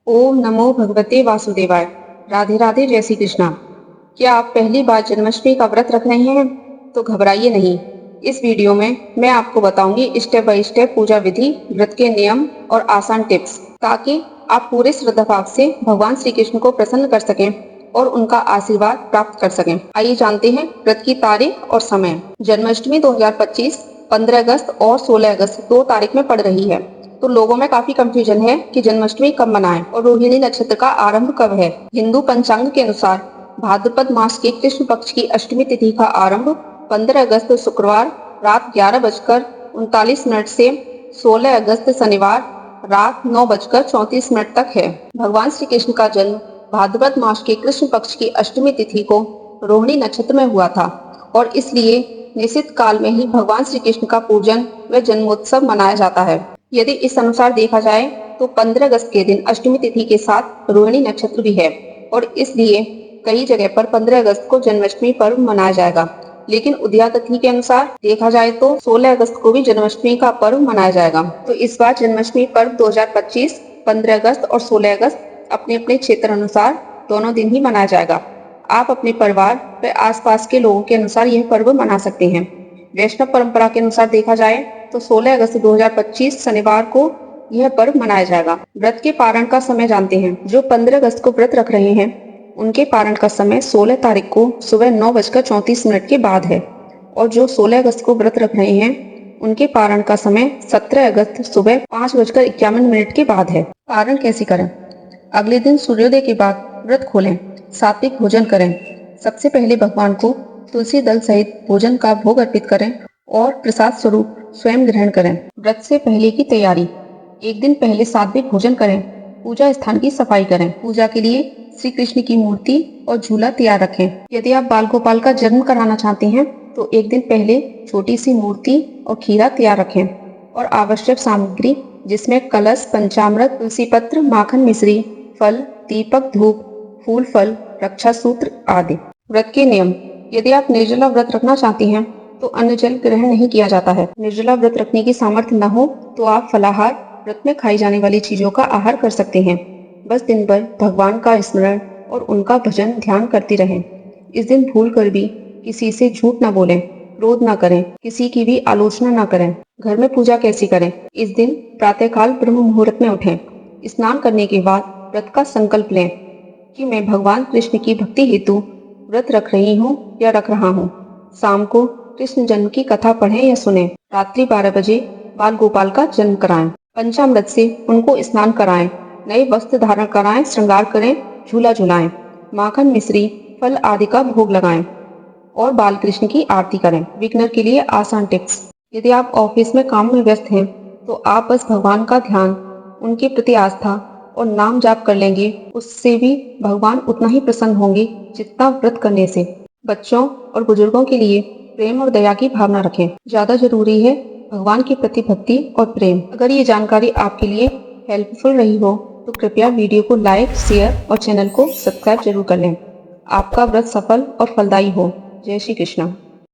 ओम नमो भगवते वासुदेवाय। राधे राधे, जय श्री कृष्णा। क्या आप पहली बार जन्माष्टमी का व्रत रख रहे हैं? तो घबराइए नहीं। इस वीडियो में मैं आपको बताऊंगी स्टेप बाय स्टेप पूजा विधि, व्रत के नियम और आसान टिप्स, ताकि आप पूरे श्रद्धा भाव से भगवान श्री कृष्ण को प्रसन्न कर सकें और उनका आशीर्वाद प्राप्त कर सकें। आइए जानते हैं व्रत की तारीख और समय। जन्माष्टमी 2025 15 अगस्त और 16 अगस्त 2 तारीख में पड़ रही है। तो लोगों में काफी कंफ्यूजन है कि जन्माष्टमी कब मनाएं और रोहिणी नक्षत्र का आरंभ कब है। हिंदू पंचांग के अनुसार भाद्रपद मास के कृष्ण पक्ष की अष्टमी तिथि का आरंभ 15 अगस्त शुक्रवार रात 11:39 से 16 अगस्त शनिवार रात 9:34 तक है। भगवान श्री कृष्ण का जन्म भाद्रपद मास के कृष्ण पक्ष की अष्टमी तिथि को रोहिणी नक्षत्र में हुआ था और इसलिए निश्चित काल में ही भगवान श्री कृष्ण का पूजन व जन्मोत्सव मनाया जाता है। यदि इस अनुसार देखा जाए तो 15 अगस्त के दिन अष्टमी तिथि के साथ रोहिणी नक्षत्र भी है और इसलिए कई जगह पर 15 अगस्त को जन्माष्टमी पर्व मनाया जाएगा। लेकिन उदया तिथि के अनुसार देखा जाए तो 16 अगस्त को भी जन्माष्टमी का पर्व मनाया जाएगा। तो इस बार जन्माष्टमी पर्व 2025 15 अगस्त और 16 अगस्त अपने अपने क्षेत्र अनुसार दोनों दिन ही मनाया जाएगा। आप अपने परिवार व आसपास के लोगों के अनुसार यह पर्व मना सकते हैं। वैष्णव परंपरा के अनुसार देखा जाए तो 16 अगस्त 2025 शनिवार को यह पर्व मनाया जाएगा। व्रत के पारण का समय जानते हैं। जो 15 अगस्त को व्रत रख रहे हैं उनके पारण का समय 16 तारीख को सुबह 9:34 के बाद है और जो 16 अगस्त को व्रत रख रहे हैं उनके पारण का समय 17 अगस्त सुबह 5:51 के बाद है। पारण कैसे करें? अगले दिन सूर्योदय के बाद व्रत खोलें, सात्विक भोजन करें। सबसे पहले भगवान को तुलसी दल सहित भोजन का भोग अर्पित करें और प्रसाद स्वरूप स्वयं ग्रहण करें। व्रत से पहले की तैयारी। एक दिन पहले सात्विक भोजन करें, पूजा स्थान की सफाई करें। पूजा के लिए श्री कृष्ण की मूर्ति और झूला तैयार रखें। यदि आप बाल गोपाल का जन्म कराना चाहते हैं तो एक दिन पहले छोटी सी मूर्ति और खीरा तैयार रखें और आवश्यक सामग्री जिसमें कलश, पंचामृत, तुलसी पत्र, माखन मिश्री, फल, दीपक, धूप, फूल फल, रक्षा सूत्र आदि। व्रत के नियम। यदि आप निर्जला व्रत रखना चाहती हैं तो अन्न जल ग्रहण नहीं किया जाता है। निर्जला व्रत रखने की सामर्थ्य न हो तो आप फलाहार, व्रत में खाई जाने वाली चीजों का आहार कर सकते हैं। बस दिन भर भगवान का स्मरण और उनका भजन ध्यान करती रहें। इस दिन भूल कर भी किसी से झूठ न बोलें, क्रोध न करें, किसी की भी आलोचना न करें। घर में पूजा कैसी करें? इस दिन प्रातःकाल ब्रह्म मुहूर्त में उठें। स्नान करने के बाद व्रत का संकल्प लें कि मैं भगवान कृष्ण की भक्ति हेतु व्रत रख रही हूँ या रख रहा हूँ। शाम को कृष्ण जन्म की कथा पढ़ें या सुनें। रात्रि 12 बजे बाल गोपाल का जन्म कराएं। पंचामृत से उनको स्नान कराएं, नए वस्त्र धारण कराएं, श्रृंगार करें, झूला झुलाएं, माखन मिश्री, फल आदि का भोग लगाएं और बाल कृष्ण की आरती करें। बिगनर के लिए आसान टिप्स। यदि आप ऑफिस में काम में व्यस्त हैं तो आप बस भगवान का ध्यान, उनके प्रति आस्था और नाम जाप कर लेंगे। उससे भी भगवान उतना ही प्रसन्न होंगे जितना व्रत करने से। बच्चों और बुजुर्गों के लिए प्रेम और दया की भावना रखें। ज्यादा जरूरी है भगवान के प्रति भक्ति और प्रेम। अगर ये जानकारी आपके लिए हेल्पफुल रही हो तो कृपया वीडियो को लाइक, शेयर और चैनल को सब्सक्राइब जरूर कर लें। आपका व्रत सफल और फलदायी हो। जय श्री कृष्ण।